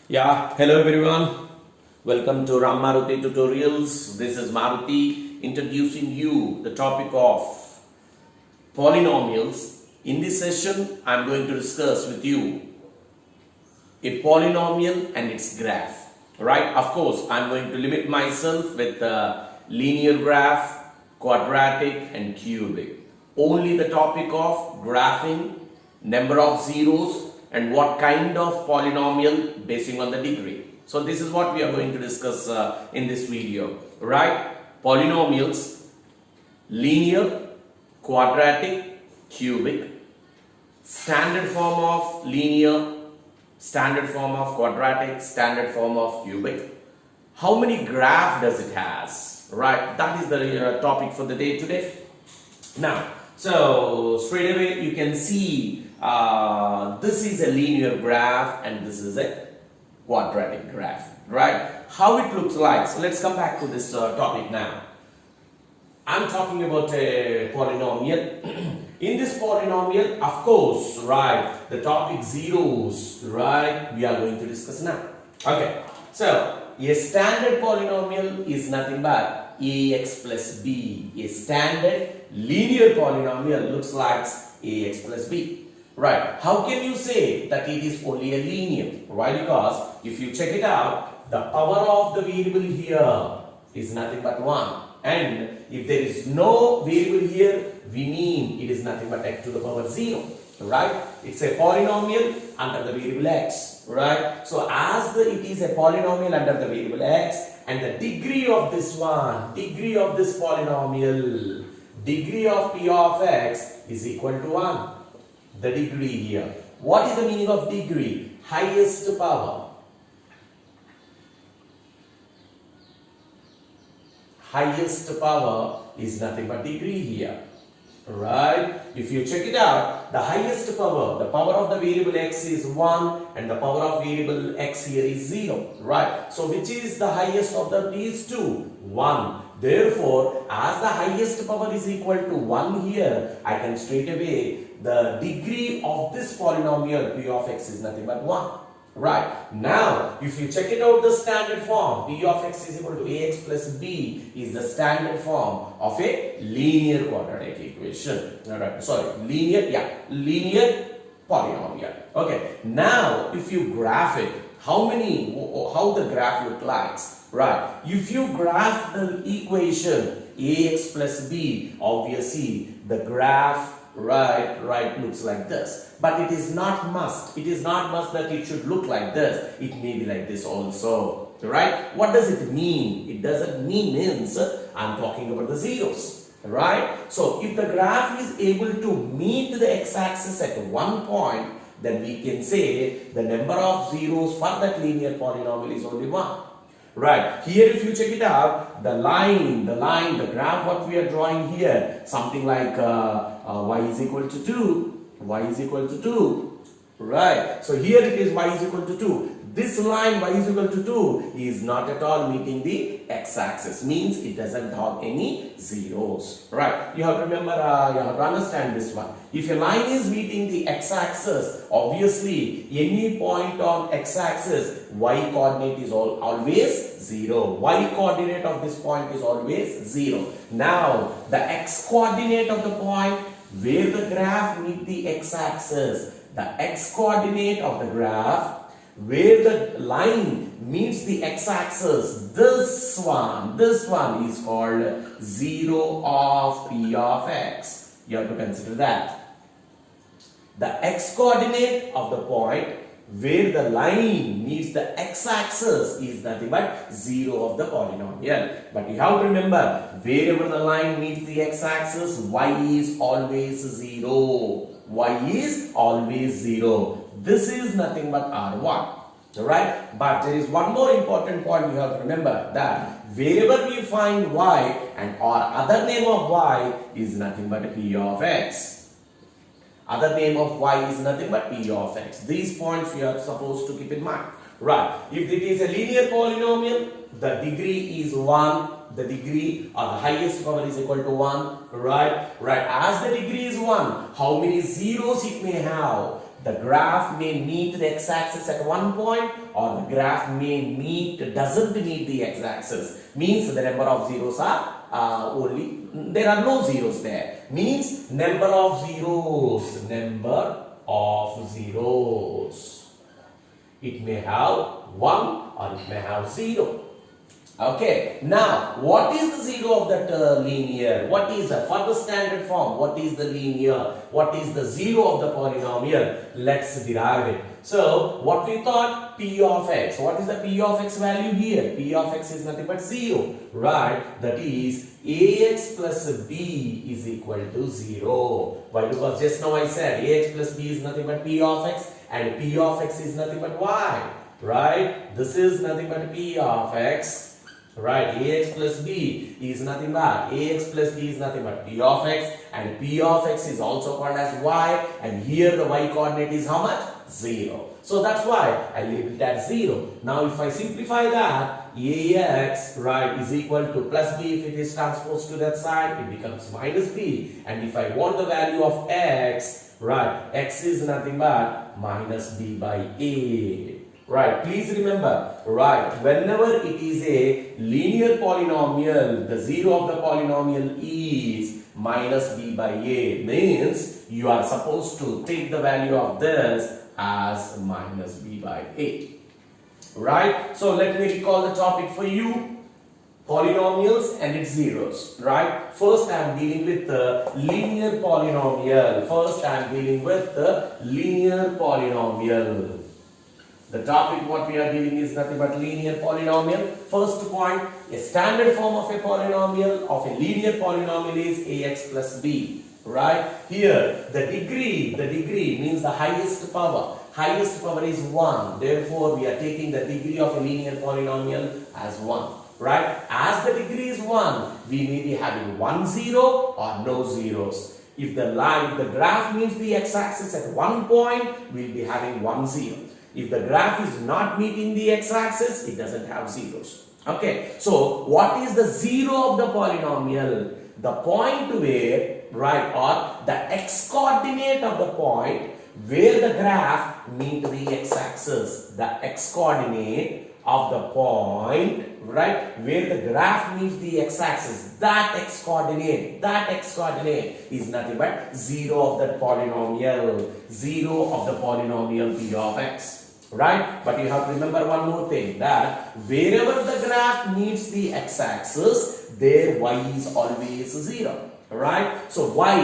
Yeah, hello everyone. Welcome to CH.MARUTHI tutorials. This is Maruthi introducing you the topic of polynomials. In this session, I am going to discuss with you a polynomial and its graph. Right? Of course, I am going to limit myself with the linear graph, quadratic and cubic. Only the topic of graphing, number of zeros and what kind of polynomial basing on the degree. So this is what we are going to discuss in this video. Right? Polynomials, linear, quadratic, cubic, standard form of linear, standard form of quadratic, standard form of cubic. How many graph does it has? Right? That is the topic for the day today. Now, so straight away you can see this is a linear graph and this is a quadratic graph, right? How it looks like. So let's come back to this topic now. I'm talking about a polynomial. In this polynomial, of course, right, the topic zeros, right, we are going to discuss now. Okay, so a standard polynomial is nothing but ax plus b. A standard linear polynomial looks like ax plus b. Right. How can you say that it is only a linear? Why? Because if you check it out, the power of the variable here is nothing but 1. And if there is no variable here, we mean it is nothing but x to the power 0. Right? It's a polynomial under the variable x. Right? So as it is a polynomial under the variable x, and the degree of this one, degree of this polynomial, degree of p of x is equal to 1. The degree here. What is the meaning of degree? Highest power. Highest power is nothing but degree here. Right? If you check it out, the highest power, the power of the variable x is 1 and the power of variable x here is 0. Right? So which is the highest of these two? 1. Therefore, as the highest power is equal to 1 here, I can straight away the degree of this polynomial p of x is nothing but 1. Right. Now, if you check it out the standard form, p of x is equal to ax plus b is the standard form of a linear quadratic equation. Right. Sorry, linear polynomial. Okay. Now, if you graph it, how the graph look like? Right. If you graph the equation ax plus b, obviously the graph right looks like this, but it is not must that it should look like this. It may be like this also, right? What does it mean? It doesn't means I'm talking about the zeros, right? So if the graph is able to meet the x-axis at one point, then we can say the number of zeros for that linear polynomial is only 1. Right, here if you check it out, the graph what we are drawing here, something like y is equal to 2, right, so here it is y is equal to 2. This line y is equal to 2 is not at all meeting the x-axis, means it doesn't have any zeros, right? You have to remember, you have to understand this one. If a line is meeting the x-axis, obviously any point on x-axis, y coordinate is always 0. Y coordinate of this point is always 0. Now, the x coordinate of the point where the graph meets the x-axis, the x coordinate of the graph where the line meets the x-axis, this one is called 0 of p of x. You have to consider that. The x coordinate of the point where the line meets the x-axis is nothing but 0 of the polynomial. But you have to remember, wherever the line meets the x-axis, y is always 0. Y is always 0. This is nothing but R1. Right? But there is one more important point you have to remember, that wherever we find y and or other name of y is nothing but p of x. Other name of y is nothing but p of x. These points you are supposed to keep in mind. Right. If it is a linear polynomial, the degree is 1. The degree or the highest power is equal to 1. Right. As the degree is 1, how many zeros it may have? the graph may meet the x-axis at one point, or the graph doesn't meet the x-axis. Means the number of zeros are there are no zeros there. Means number of zeros. It may have 1 or it may have 0. Okay, now what is the zero of that linear? What is the, for the standard form, what is the linear? What is the zero of the polynomial? Let's derive it. So what we thought, p of x. What is the p of x value here? P of x is nothing but 0, right? That is ax plus b is equal to 0. Why? Because just now I said ax plus b is nothing but p of x, and p of x is nothing but y, right? This is nothing but p of x. Right, ax plus b is nothing but p of x, and p of x is also called as y, and here the y coordinate is how much? 0. So that's why I leave it at 0. Now if I simplify that, ax, right, is equal to plus b. If it is transposed to that side, it becomes minus b, and if I want the value of x, right, x is nothing but minus b by a. Right, please remember, right, whenever it is a linear polynomial, the zero of the polynomial is minus b by a, means you are supposed to take the value of this as minus b by a. Right, so let me recall the topic for you. Polynomials and its zeros, right? First I am dealing with the linear polynomial. The topic what we are dealing is nothing but linear polynomial. First point, a standard form of a polynomial, of a linear polynomial is ax plus b. Right? Here, the degree means the highest power. Highest power is 1. Therefore, we are taking the degree of a linear polynomial as 1. Right? As the degree is 1, we may be having 1 0 or no zeros. If the graph meets the x-axis at one point, we will be having 1 0. If the graph is not meeting the x-axis, it doesn't have zeros. Okay, so what is the zero of the polynomial? The point where, right, or the x-coordinate of the point where the graph meets the x-axis. The x-coordinate of the point, right, where the graph meets the x-axis. That x-coordinate is nothing but zero of that polynomial. Zero of the polynomial p of x. Right? But you have to remember one more thing, that wherever the graph meets the x-axis, there y is always 0. Right? So y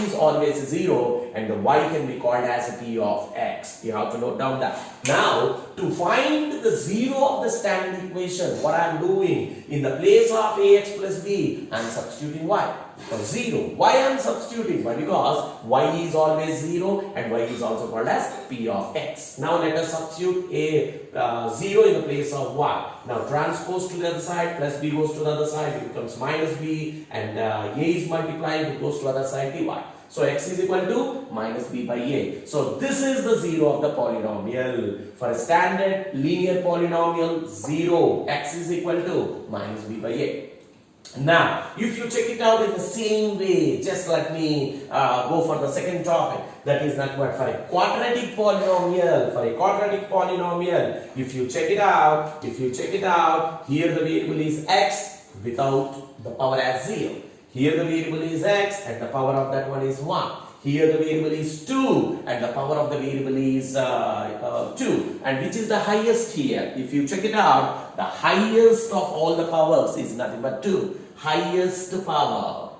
is always 0, and the y can be called as a p of x. You have to note down that. Now, to find the zero of the standard equation, what I am doing, in the place of ax plus b, I am substituting y. For 0. Why I am substituting? Why? Because y is always 0 and y is also called as p of x. Now let us substitute a 0 in the place of y. Now transpose to the other side, plus b goes to the other side, it becomes minus b, and a is multiplying, it goes to the other side, dy. So x is equal to minus b by a. So this is the zero of the polynomial. For a standard linear polynomial, 0, x is equal to minus b by a. Now, if you check it out in the same way, just let me go for the second topic. That is not what, for a quadratic polynomial. If you check it out, here the variable is x without the power as 0. Here the variable is x and the power of that one is 1. Here the variable is 2 and the power of the variable is 2. And which is the highest here? If you check it out, the highest of all the powers is nothing but 2. Highest power.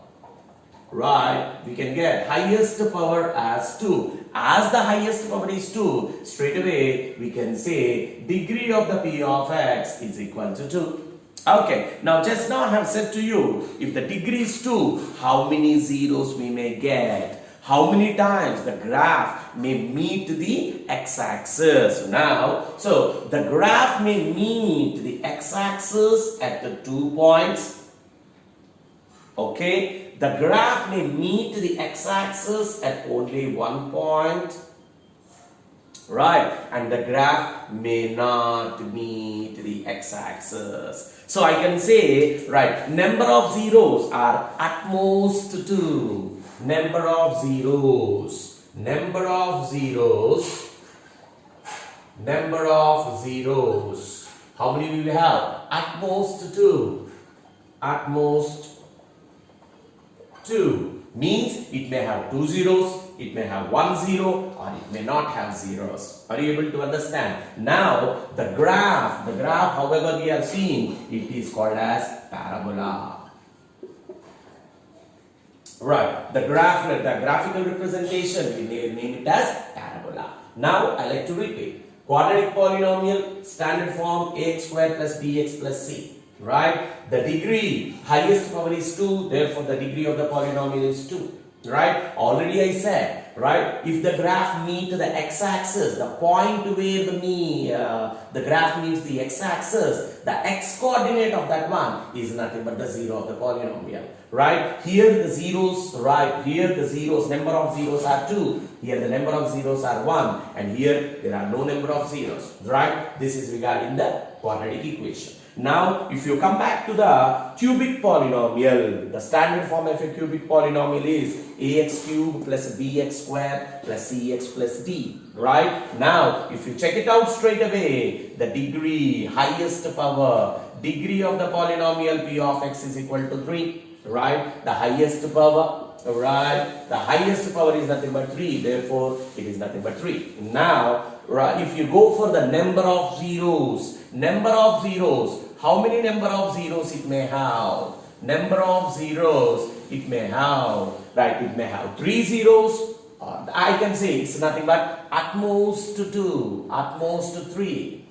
Right? We can get highest power as 2. As the highest power is 2, straight away we can say degree of the p of x is equal to 2. Okay, now just now I have said to you, if the degree is 2, how many zeros we may get? How many times the graph may meet the x-axis? Now, so the graph may meet the x-axis at the 2 points. Okay, the graph may meet the x-axis at only 1 point. Right, and the graph may not meet the x-axis. So I can say, right, number of zeros are at most 2. Number of zeros number of zeros, how many will we have? At most 2. At most 2 means it may have 2 zeros, it may have 1 zero, or it may not have zeros. Are you able to understand? Now the graph however we are seeing, it is called as parabola. Right, the graphical representation, we name it as parabola. Now I like to repeat. Quadratic polynomial, standard form ax square plus bx plus c. Right, the degree, highest power is 2, therefore the degree of the polynomial is 2. Right, already I said, right, if the graph meets the x-axis, the point where the graph meets the x-axis, the x-coordinate of that one is nothing but the zero of the polynomial. Right, here the zeros, number of zeros are 2, here the number of zeros are 1, and here there are no number of zeros. Right, this is regarding the quadratic equation. Now, if you come back to the cubic polynomial, the standard form of a cubic polynomial is ax cube plus bx square plus cx plus d. Right? Now, if you check it out straight away, the degree, highest power, degree of the polynomial p of x is equal to 3. Right? The highest power. Right? The highest power is nothing but 3. Therefore, it is nothing but 3. Now, right, if you go for the number of zeros, how many number of zeros it may have? Number of zeros it may have, right, it may have 3 zeros, or I can say it's nothing but at most 2, at most 3.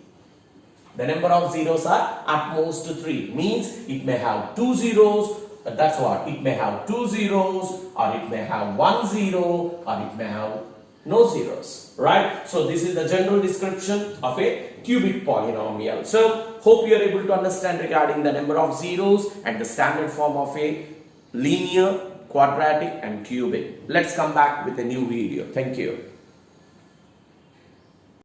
The number of zeros are at most 3, means it may have 2 zeros, that's what, it may have 2 zeros, or it may have 1 zero, or it may have no zeros. Right? So this is the general description of a cubic polynomial. So hope you are able to understand regarding the number of zeros and the standard form of a linear, quadratic and cubic. Let's come back with a new video. Thank you.